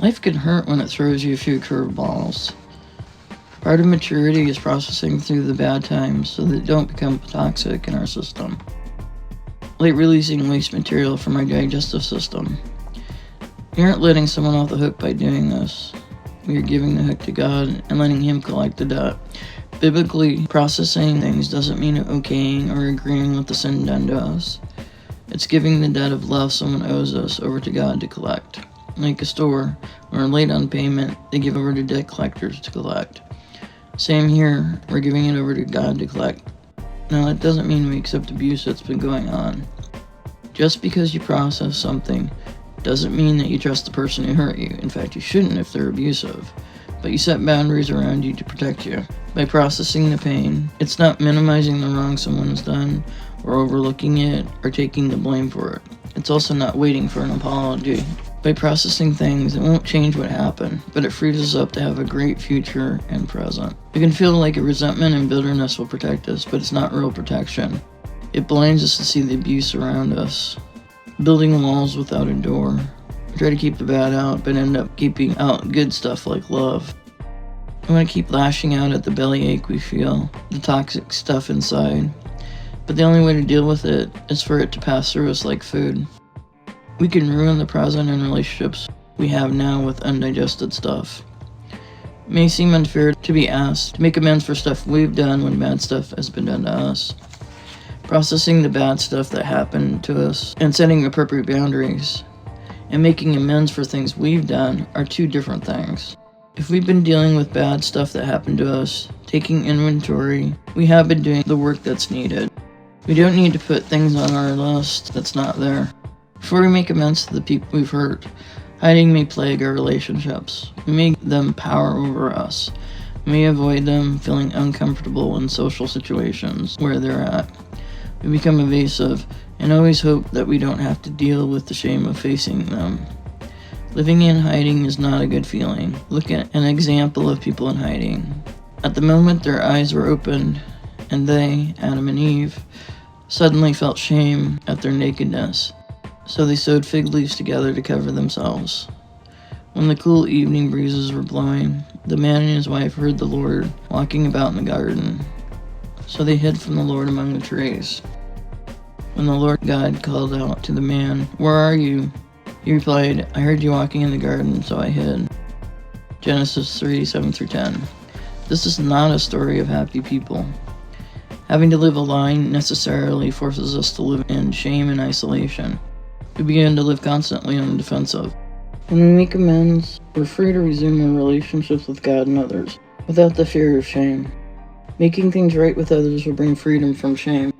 Life can hurt when it throws you a few curveballs. Part of maturity is processing through the bad times so that they don't become toxic in our system. Like releasing waste material from our digestive system. You aren't letting someone off the hook by doing this. You're giving the hook to God and letting Him collect the debt. Biblically, processing things doesn't mean okaying or agreeing with the sin done to us. It's giving the debt of love someone owes us over to God to collect. Like a store, when we're late on payment, they give over to debt collectors to collect. Same here, we're giving it over to God to collect. Now that doesn't mean we accept abuse that's been going on. Just because you process something doesn't mean that you trust the person who hurt you. In fact, you shouldn't if they're abusive. But you set boundaries around you to protect you. By processing the pain, it's not minimizing the wrong someone has done, or overlooking it, or taking the blame for it. It's also not waiting for an apology. By processing things, it won't change what happened, but it frees us up to have a great future and present. It can feel like a resentment and bitterness will protect us, but it's not real protection. It blinds us to see the abuse around us. Building walls without a door. We try to keep the bad out, but end up keeping out good stuff like love. We want to keep lashing out at the bellyache we feel, the toxic stuff inside. But the only way to deal with it is for it to pass through us like food. We can ruin the present and relationships we have now with undigested stuff. It may seem unfair to be asked to make amends for stuff we've done when bad stuff has been done to us. Processing the bad stuff that happened to us and setting appropriate boundaries and making amends for things we've done are two different things. If we've been dealing with bad stuff that happened to us, taking inventory, we have been doing the work that's needed. We don't need to put things on our list that's not there. Before we make amends to the people we've hurt, hiding may plague our relationships. We make them power over us. We may avoid them feeling uncomfortable in social situations where they're at. We become evasive and always hope that we don't have to deal with the shame of facing them. Living in hiding is not a good feeling. Look at an example of people in hiding. At the moment their eyes were opened, and they, Adam and Eve, suddenly felt shame at their nakedness. So they sewed fig leaves together to cover themselves. When the cool evening breezes were blowing, the man and his wife heard the Lord walking about in the garden. So they hid from the Lord among the trees. When the Lord God called out to the man, "Where are you?" He replied, "I heard you walking in the garden, so I hid." Genesis 3:7-10. This is not a story of happy people. Having to live a lie necessarily forces us to live in shame and isolation. We begin to live constantly on the defensive. When we make amends, we're free to resume our relationships with God and others, without the fear of shame. Making things right with others will bring freedom from shame.